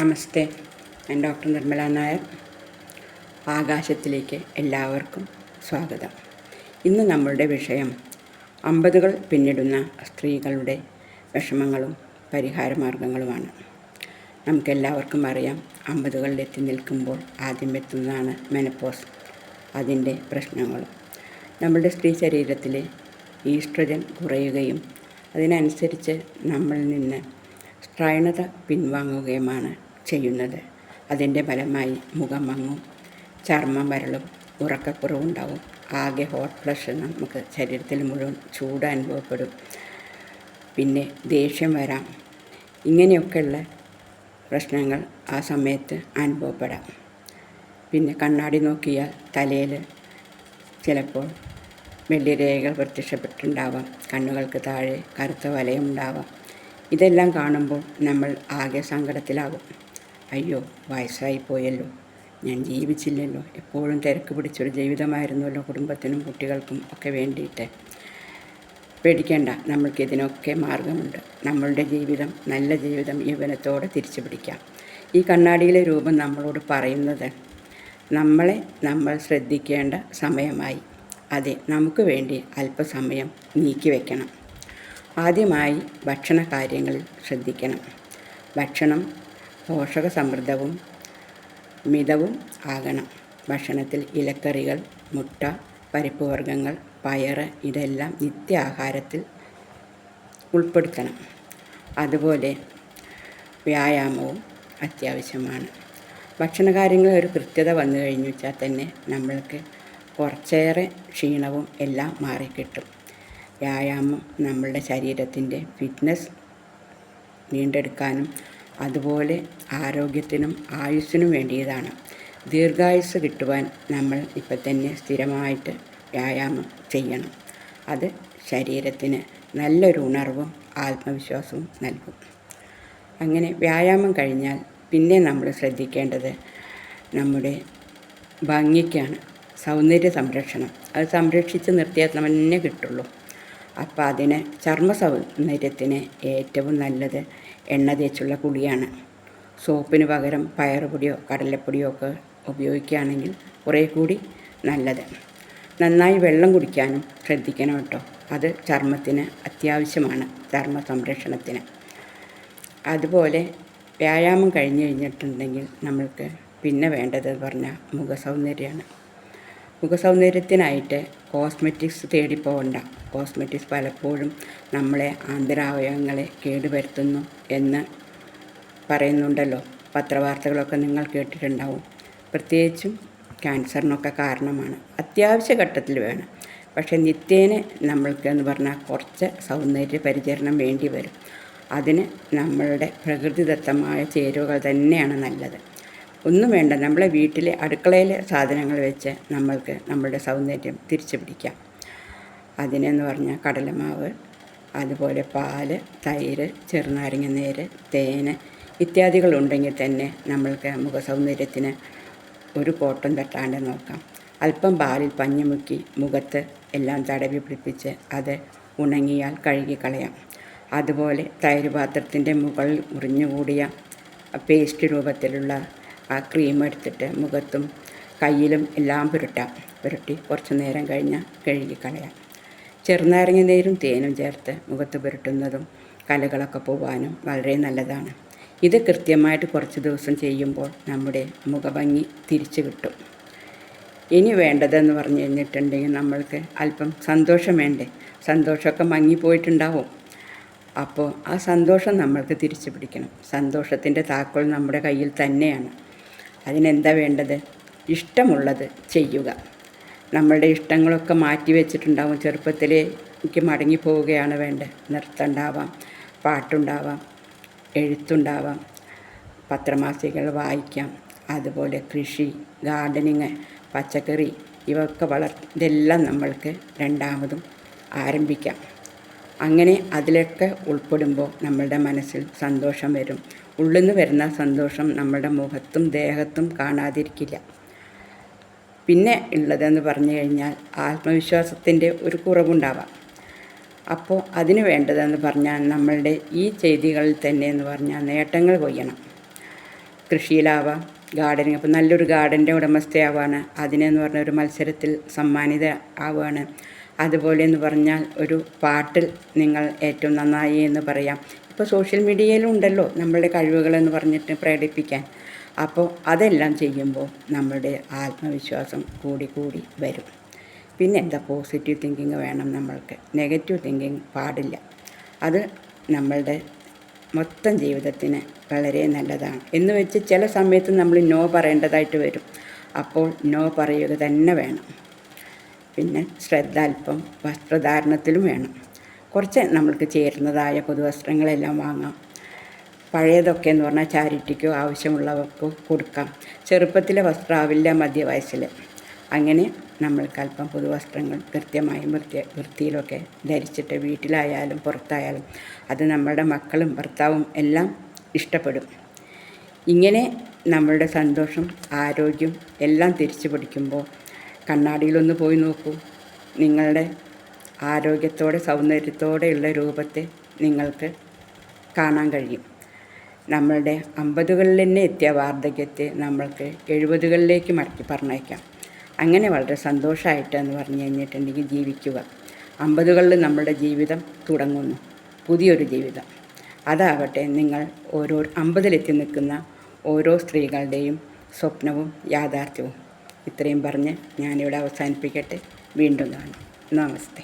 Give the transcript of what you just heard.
നമസ്തേ, ഞാൻ ഡോക്ടർ നിർമ്മല നായർ. ആകാശത്തിലേക്ക് എല്ലാവർക്കും സ്വാഗതം. ഇന്ന് നമ്മളുടെ വിഷയം 50കൾ പിന്നിടുന്ന സ്ത്രീകളുടെ വിഷമങ്ങളും പരിഹാരമാർഗങ്ങളുമാണ്. നമുക്കെല്ലാവർക്കും അറിയാം, 50കളിലെത്തി നിൽക്കുമ്പോൾ ആദ്യം എത്തുന്നതാണ് മെനപ്പോസ്. അതിൻ്റെ പ്രശ്നങ്ങളും നമ്മുടെ സ്ത്രീ ശരീരത്തിലെ ഈസ്ട്രജൻ കുറയുകയും അതിനനുസരിച്ച് നമ്മളിൽ നിന്ന് സ്ത്രൈണത പിൻവാങ്ങുകയുമാണ് ചെയ്യുന്നത്. അതിൻ്റെ ഫലമായി മുഖം മങ്ങും, ചർമ്മം വരളും, ഉറക്കക്കുറവുണ്ടാവും, ആകെ ഹോട്ട് ഫ്ലഷ്, നമുക്ക് ശരീരത്തിൽ മുഴുവൻ ചൂട് അനുഭവപ്പെടും, പിന്നെ ദേഷ്യം വരാം. ഇങ്ങനെയൊക്കെയുള്ള പ്രശ്നങ്ങൾ ആ സമയത്ത് അനുഭവപ്പെടാം. പിന്നെ കണ്ണാടി നോക്കിയാൽ തലയിൽ ചിലപ്പോൾ വെള്ളിരേഖകൾ പ്രത്യക്ഷപ്പെട്ടിട്ടുണ്ടാവാം, കണ്ണുകൾക്ക് താഴെ കറുത്ത വലയം ഉണ്ടാവാം. ഇതെല്ലാം കാണുമ്പോൾ നമ്മൾ ആകെ സങ്കടത്തിലാകും. അയ്യോ, വയസ്സായി പോയല്ലോ, ഞാൻ ജീവിച്ചില്ലല്ലോ, എപ്പോഴും തിരക്ക് പിടിച്ചൊരു ജീവിതമായിരുന്നല്ലോ കുടുംബത്തിനും കുട്ടികൾക്കും ഒക്കെ വേണ്ടിയിട്ട്. പേടിക്കേണ്ട, നമ്മൾക്കിതിനൊക്കെ മാർഗമുണ്ട്. നമ്മളുടെ ജീവിതം നല്ല ജീവിതം യൗവനത്തോടെ തിരിച്ചു പിടിക്കാം. ഈ കണ്ണാടിയിലെ രൂപം നമ്മളോട് പറയുന്നത് നമ്മൾ ശ്രദ്ധിക്കേണ്ട സമയമായി. അതെ, നമുക്ക് വേണ്ടി അല്പസമയം നീക്കി വയ്ക്കണം. ആദ്യമായി ഭക്ഷണ കാര്യങ്ങളിൽ ശ്രദ്ധിക്കണം. ഭക്ഷണം പോഷകസമൃദ്ധവും മിതവും ആകണം. ഭക്ഷണത്തിൽ ഇലക്കറികൾ, മുട്ട, പരിപ്പ് വർഗ്ഗങ്ങൾ, പയറ് ഇതെല്ലാം നിത്യാഹാരത്തിൽ ഉൾപ്പെടുത്തണം. അതുപോലെ വ്യായാമവും അത്യാവശ്യമാണ്. ഭക്ഷണകാര്യങ്ങളിൽ ഒരു കൃത്യത വന്നു കഴിഞ്ഞു വെച്ചാൽ തന്നെ നമ്മൾക്ക് കുറച്ചേറെ ക്ഷീണവും എല്ലാം മാറിക്കിട്ടും. വ്യായാമം നമ്മളുടെ ശരീരത്തിൻ്റെ ഫിറ്റ്നസ് വീണ്ടെടുക്കാനും അതുപോലെ ആരോഗ്യത്തിനും ആയുസ്സിനും വേണ്ടിയതാണ്. ദീർഘായുസ്സ് കിട്ടുവാൻ നമ്മൾ ഇപ്പം തന്നെ സ്ഥിരമായിട്ട് വ്യായാമം ചെയ്യണം. അത് ശരീരത്തിന് നല്ലൊരു ഉണർവും ആത്മവിശ്വാസവും നൽകും. അങ്ങനെ വ്യായാമം കഴിഞ്ഞാൽ പിന്നെ നമ്മൾ ശ്രദ്ധിക്കേണ്ടത് നമ്മുടെ ഭംഗിക്കാണ്. സൗന്ദര്യ സംരക്ഷണം, അത് സംരക്ഷിച്ച് നിർത്തിയാൽ തന്നെ കിട്ടുള്ളൂ. അപ്പോൾ അതിന് ചർമ്മ സൗന്ദര്യത്തിന് ഏറ്റവും നല്ലത് എണ്ണ തേച്ചുള്ള കുളിയാണ്. സോപ്പിന് പകരം പയറുപൊടിയോ കടലപ്പൊടിയോ ഒക്കെ ഉപയോഗിക്കുകയാണെങ്കിൽ കുറേ കൂടി നല്ലത്. നന്നായി വെള്ളം കുടിക്കാനും ശ്രദ്ധിക്കണം കേട്ടോ. അത് ചർമ്മത്തിന് അത്യാവശ്യമാണ്, ചർമ്മ സംരക്ഷണത്തിന്. അതുപോലെ വ്യായാമം കഴിഞ്ഞ് കഴിഞ്ഞിട്ടുണ്ടെങ്കിൽ നമ്മൾക്ക് പിന്നെ വേണ്ടതെന്ന് പറഞ്ഞാൽ മുഖസൗന്ദര്യമാണ്. മുഖസൗന്ദര്യത്തിനായിട്ട് കോസ്മെറ്റിക്സ് തേടി പോകണ്ട. കോസ്മെറ്റിക്സ് പലപ്പോഴും നമ്മളെ ആന്തരാവയവങ്ങളെ കേടുവരുത്തുന്നു എന്ന് പറയുന്നുണ്ടല്ലോ. പത്രവാർത്തകളൊക്കെ നിങ്ങൾ കേട്ടിട്ടുണ്ടാവും. പ്രത്യേകിച്ചും ക്യാൻസറിനൊക്കെ കാരണമാണ്. അത്യാവശ്യ ഘട്ടത്തിൽ വേണം, പക്ഷേ നിത്യേന നമ്മൾക്കെന്ന് പറഞ്ഞാൽ കുറച്ച് സൗന്ദര്യ പരിചരണം വേണ്ടി വരും. അതിന് നമ്മളുടെ പ്രകൃതിദത്തമായ ചേരുവകൾ തന്നെയാണ് നല്ലത്. ഒന്നും വേണ്ട, നമ്മളെ വീട്ടിലെ അടുക്കളയിലെ സാധനങ്ങൾ വെച്ച് നമ്മൾക്ക് നമ്മളുടെ സൗന്ദര്യം തിരിച്ചു പിടിക്കാം. അതിനെന്ന് പറഞ്ഞാൽ കടലമാവ്, അതുപോലെ പാല്, തൈര്, ചെറുനാരങ്ങ നീര്, തേന് ഇത്യാദികളുണ്ടെങ്കിൽ തന്നെ നമ്മൾക്ക് മുഖസൗന്ദര്യത്തിന് ഒരു കോട്ടം തട്ടാണ്ട് നോക്കാം. അല്പം പാലിൽ പഞ്ഞി മുക്കി മുഖത്ത് എല്ലാം തടവി പിടിപ്പിച്ച് അത് ഉണങ്ങിയാൽ കഴുകിക്കളയാം. അതുപോലെ തൈര് പാത്രത്തിൻ്റെ മുകളിൽ മുറിഞ്ഞുകൂടിയ പേസ്റ്റ് രൂപത്തിലുള്ള ആ ക്രീം എടുത്തിട്ട് മുഖത്തും കയ്യിലും എല്ലാം പുരട്ടി കുറച്ച് നേരം കഴിഞ്ഞാൽ കഴുകിക്കളയാം. ചെറുനാരങ്ങ നീരും തേനും ചേർത്ത് മുഖത്ത് പുരട്ടുന്നതും കലകളൊക്കെ പോവാനും വളരെ നല്ലതാണ്. ഇത് കൃത്യമായിട്ട് കുറച്ച് ദിവസം ചെയ്യുമ്പോൾ നമ്മുടെ മുഖഭംഗി തിരിച്ചു കിട്ടും. ഇനി വേണ്ടതെന്ന് പറഞ്ഞു കഴിഞ്ഞിട്ടുണ്ടെങ്കിൽ നമ്മൾക്ക് അല്പം സന്തോഷം വേണ്ടേ. സന്തോഷമൊക്കെ മങ്ങിപ്പോയിട്ടുണ്ടാവും. അപ്പോൾ ആ സന്തോഷം നമ്മൾക്ക് തിരിച്ചു പിടിക്കണം. സന്തോഷത്തിൻ്റെ താക്കോൽ നമ്മുടെ കയ്യിൽ തന്നെയാണ്. അതിനെന്താ വേണ്ടത്? ഇഷ്ടമുള്ളത് ചെയ്യുക. നമ്മളുടെ ഇഷ്ടങ്ങളൊക്കെ മാറ്റി വെച്ചിട്ടുണ്ടാവും. ചെറുപ്പത്തിലേ എനിക്ക് മടങ്ങിപ്പോവുകയാണ് വേണ്ടത്. നൃത്തമുണ്ടാവാം, പാട്ടുണ്ടാവാം, എഴുത്തുണ്ടാവാം, പത്രമാസികകൾ വായിക്കാം, അതുപോലെ കൃഷി, ഗാർഡനിങ്, പച്ചക്കറി ഇവയൊക്കെ ഇതെല്ലാം നമ്മൾക്ക് രണ്ടാമതും ആരംഭിക്കാം. അങ്ങനെ അതിലൊക്കെ ഉൾപ്പെടുമ്പോൾ നമ്മളുടെ മനസ്സിൽ സന്തോഷം വരും. ഉള്ളിൽ നിന്ന് വരുന്ന സന്തോഷം നമ്മളുടെ മുഖത്തും ദേഹത്തും കാണാതിരിക്കില്ല. പിന്നെ ഉള്ളതെന്ന് പറഞ്ഞു കഴിഞ്ഞാൽ ആത്മവിശ്വാസത്തിൻ്റെ ഒരു കുറവുണ്ടാവാം. അപ്പോൾ അതിന് വേണ്ടതെന്ന് പറഞ്ഞാൽ നമ്മളുടെ ഈ ചെയ്തികളിൽ തന്നെ എന്ന് പറഞ്ഞാൽ നേട്ടങ്ങൾ കൊയ്യണം. കൃഷിയിലാവാം, ഗാർഡനിങ്. അപ്പോൾ നല്ലൊരു ഗാർഡൻ്റെ ഉടമസ്ഥയാവാണ്, അതിനെന്ന് പറഞ്ഞ ഒരു മത്സരത്തിൽ സമ്മാനിത ആവുകയാണ്. അതുപോലെ എന്ന് പറഞ്ഞാൽ ഒരു പാട്ടിൽ നിങ്ങൾ ഏറ്റവും നന്നായി എന്ന് പറയാം. ഇപ്പോൾ സോഷ്യൽ മീഡിയയിലും ഉണ്ടല്ലോ നമ്മളുടെ കഴിവുകളെന്ന് പറഞ്ഞിട്ട് പ്രകടിപ്പിക്കാൻ. അപ്പോൾ അതെല്ലാം ചെയ്യുമ്പോൾ നമ്മളുടെ ആത്മവിശ്വാസം കൂടി കൂടി വരും. പിന്നെ എന്താ, പോസിറ്റീവ് തിങ്കിങ് വേണം നമ്മൾക്ക്, നെഗറ്റീവ് തിങ്കിങ് പാടില്ല. അത് നമ്മളുടെ മൊത്തം ജീവിതത്തിന് വളരെ നല്ലതാണ്. എന്ന് വെച്ച് ചില സമയത്ത് നമ്മൾ നോ പറയേണ്ടതായിട്ട് വരും. അപ്പോൾ നോ പറയുക തന്നെ വേണം. പിന്നെ ശ്രദ്ധ അല്പം വസ്ത്രധാരണത്തിലും വേണം. കുറച്ച് നമ്മൾക്ക് ചേരുന്നതായ പുതുവസ്ത്രങ്ങളെല്ലാം വാങ്ങാം. പഴയതൊക്കെ എന്ന് പറഞ്ഞാൽ ചാരിറ്റിക്കോ ആവശ്യമുള്ളവർക്കോ കൊടുക്കാം. ചെറുപ്പത്തിലെ വസ്ത്രമാവില്ല മധ്യവയസ്സിൽ. അങ്ങനെ നമ്മൾക്ക് അല്പം പുതുവസ്ത്രങ്ങൾ കൃത്യമായും വൃത്തിയിലൊക്കെ ധരിച്ചിട്ട് വീട്ടിലായാലും പുറത്തായാലും അത് നമ്മളുടെ മക്കളും ഭർത്താവും എല്ലാം ഇഷ്ടപ്പെടും. ഇങ്ങനെ നമ്മളുടെ സന്തോഷം, ആരോഗ്യം എല്ലാം തിരിച്ചു പിടിക്കുമ്പോൾ കണ്ണാടിയിലൊന്ന് പോയി നോക്കൂ. നിങ്ങളുടെ ആരോഗ്യത്തോടെ സൗന്ദര്യത്തോടെയുള്ള രൂപത്തെ നിങ്ങൾക്ക് കാണാൻ കഴിയും. നമ്മളുടെ 50കളിൽ തന്നെ എത്തിയ വാർദ്ധക്യത്തെ നമ്മൾക്ക് 70കളിലേക്ക് മടക്കി പറഞ്ഞേക്കാം. അങ്ങനെ വളരെ സന്തോഷമായിട്ട് എന്ന് പറഞ്ഞു കഴിഞ്ഞിട്ടുണ്ടെങ്കിൽ ജീവിക്കുക. 50കളിൽ നമ്മളുടെ ജീവിതം തുടങ്ങുന്നു, പുതിയൊരു ജീവിതം. അതാവട്ടെ നിങ്ങൾ 50ലെത്തി നിൽക്കുന്ന ഓരോ സ്ത്രീകളുടെയും സ്വപ്നവും യാഥാർത്ഥ്യവും. ഇത്രയും പറഞ്ഞ് ഞാനിവിടെ അവസാനിപ്പിക്കട്ടെ. വീണ്ടും കാണാം. നമസ്തേ.